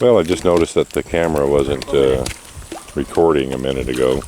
Well, I just noticed that the camera wasn't recording a minute ago.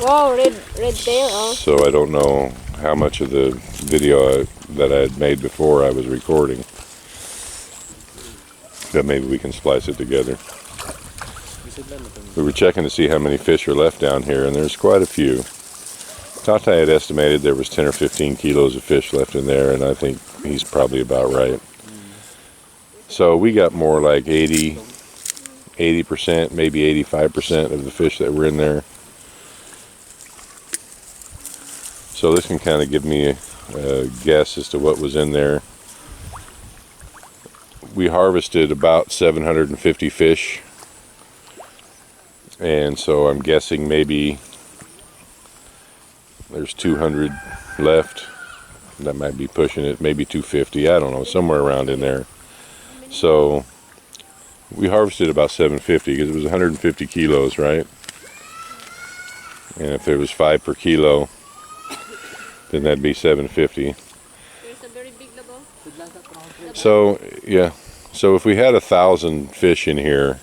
Wow, red tail. Oh. So I don't know how much of the video that I had made before I was recording. But maybe we can splice it together. We were checking to see how many fish are left down here, and there's quite a few. Tatay had estimated there was 10 or 15 kilos of fish left in there, and I think he's probably about right. So we got more like 80%, maybe 85% of the fish that were in there. So this can kind of give me a guess as to what was in there. We harvested about 750 fish, and so I'm guessing maybe there's 200 left. That might be pushing it, maybe 250, I don't know, somewhere around in there. So we harvested about 750 because it was 150 kilos, right? And if there was 5 per kilo, then that'd be 750. So yeah, so if we had 1,000 fish in here,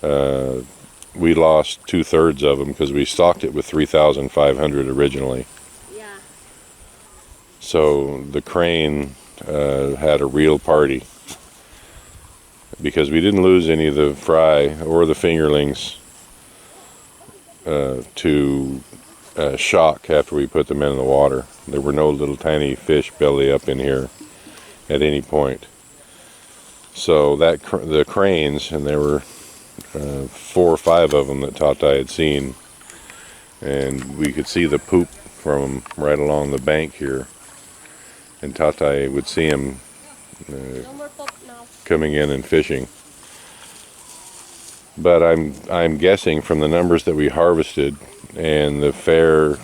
we lost 2/3 of them because we stocked it with 3,500 originally. Yeah. So the crane had a real party because we didn't lose any of the fry or the fingerlings to shock after we put them in the water. There were no little tiny fish belly up in here at any point. So that the cranes, and there were 4 or 5 of them that Tatay had seen, and we could see the poop from them right along the bank here, and Tatay would see them coming in and fishing. But I'm guessing from the numbers that we harvested and the fair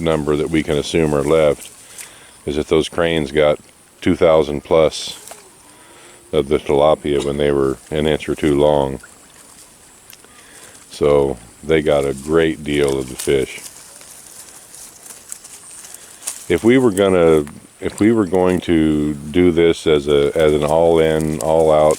number that we can assume are left is that those cranes got 2,000 plus of the tilapia when they were an inch or 2 long. So they got a great deal of the fish. If we were going to do this as an all-in, all-out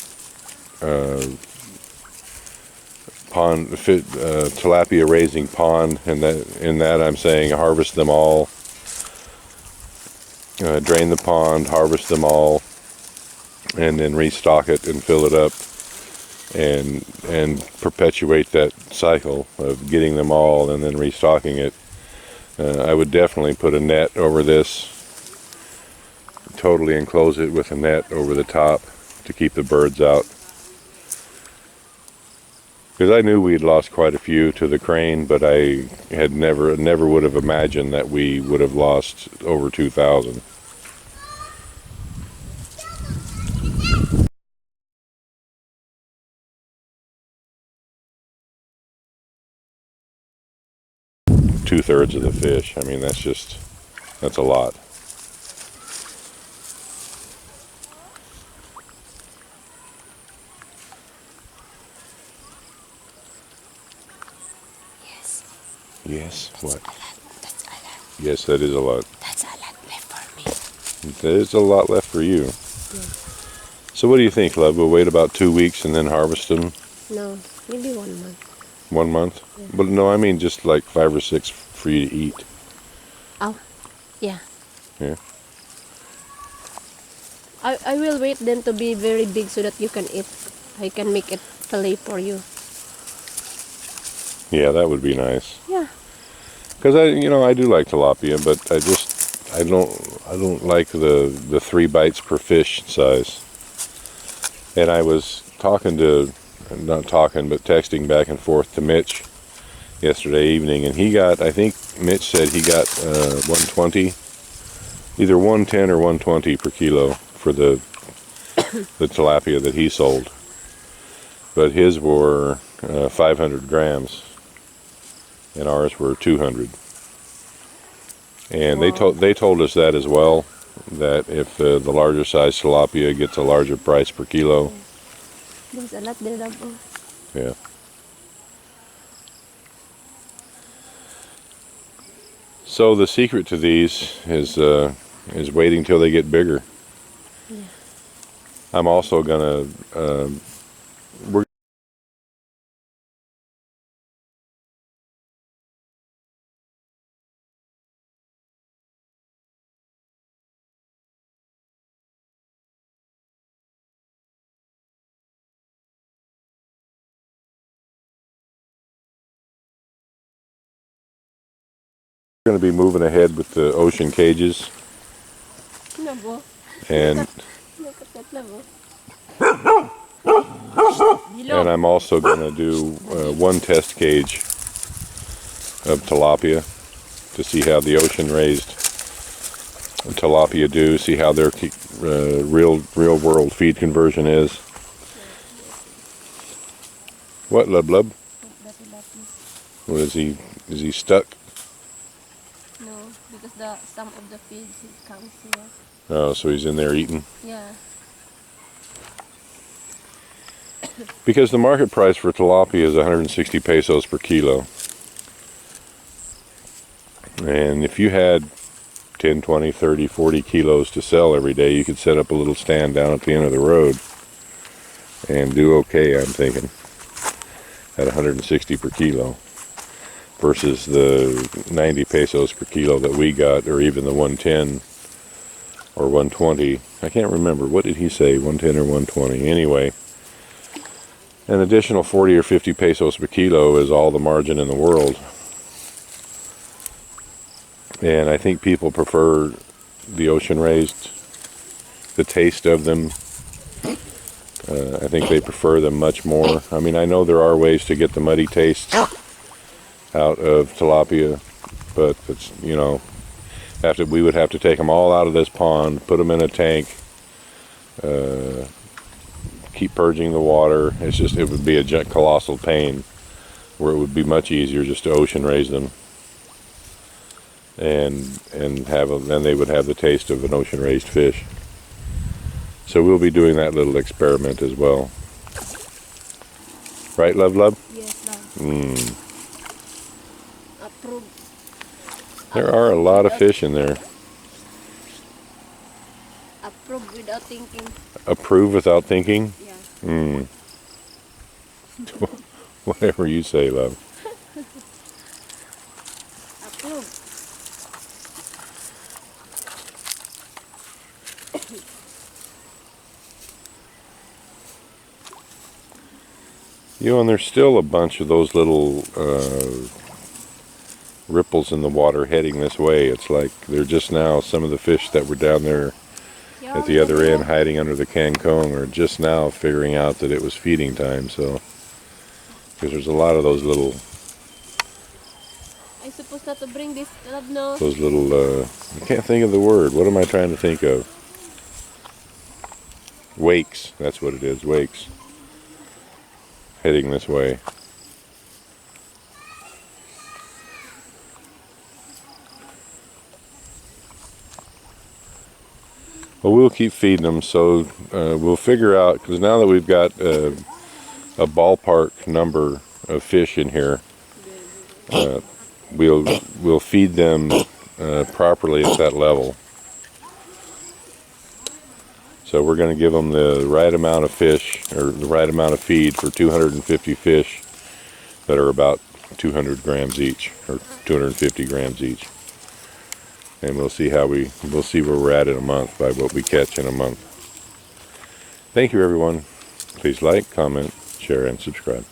pond tilapia raising pond, and in that I'm saying harvest them all, drain the pond, harvest them all, and then restock it and fill it up, and perpetuate that cycle of getting them all and then restocking it. I would definitely put a net over this, totally enclose it with a net over the top to keep the birds out. Because I knew we'd lost quite a few to the crane, but I had never would have imagined that we would have lost over 2,000. Two-thirds of the fish. I mean, that's a lot. Yes, what? That's a lot. Yes, that is a lot. That's a lot left for me. There's a lot left for you. Yeah. So what do you think, love? We'll wait about 2 weeks and then harvest them? No, maybe 1 month. 1 month? Yeah. But no, I mean just like 5 or 6 for you to eat. Oh, yeah. Yeah. I will wait them to be very big so that you can eat. I can make it fillet for you. Yeah, that would be nice. Yeah. Because I do like tilapia, but I don't like the 3 bites per fish size. And I was texting back and forth to Mitch yesterday evening, and I think Mitch said he got 120, either 110 or 120 per kilo for the tilapia that he sold. But his were 500 grams. And ours were 200. And wow. they told us that as well, that if the larger size tilapia gets a larger price per kilo. There's a lot there. Yeah. So the secret to these is waiting till they get bigger. Yeah. I'm also gonna we're going to be moving ahead with the ocean cages, Labo. and Look at that labo. and I'm also going to do one test cage of tilapia to see how the ocean raised tilapia do, see how their real world feed conversion is. What, lub lub? What is he? Is he stuck? No, because some of the feeds it comes here. Oh, so he's in there eating. Yeah. Because the market price for tilapia is 160 pesos per kilo. And if you had 10, 20, 30, 40 kilos to sell every day, you could set up a little stand down at the end of the road and do okay, I'm thinking, at 160 per kilo versus the 90 pesos per kilo that we got, or even the 110 or 120. I can't remember. What did he say? 110 or 120? Anyway, an additional 40 or 50 pesos per kilo is all the margin in the world. And I think people prefer the ocean raised, the taste of them. I think they prefer them much more. I mean, I know there are ways to get the muddy taste out of tilapia, but it's, you know, we would have to take them all out of this pond, put them in a tank, keep purging the water. It's just, it would be a colossal pain, where it would be much easier just to ocean raise them, and then they would have the taste of an ocean raised fish. So we'll be doing that little experiment as well. Right, love love? Yes, love. Approved. There are a lot of fish in there. Approved without thinking. Approve without thinking? Yeah. Whatever you say, love. Approved. You know, and there's still a bunch of those little ripples in the water heading this way. It's like they're just now, some of the fish that were down there at the other end hiding under the kangkong are just now figuring out that it was feeding time. So, because there's a lot of those little, I'm supposed not to bring this love, no? those little, I can't think of the word. What am I trying to think of? Wakes, that's what it is, wakes. Heading this way. Well, we'll keep feeding them, so we'll figure out, because now that we've got a ballpark number of fish in here, we'll feed them properly at that level. So we're going to give them the right amount of fish, or the right amount of feed for 250 fish that are about 200 grams each, or 250 grams each. And we'll see we'll see where we're at in a month by what we catch in a month. Thank you, everyone. Please like, comment, share, and subscribe.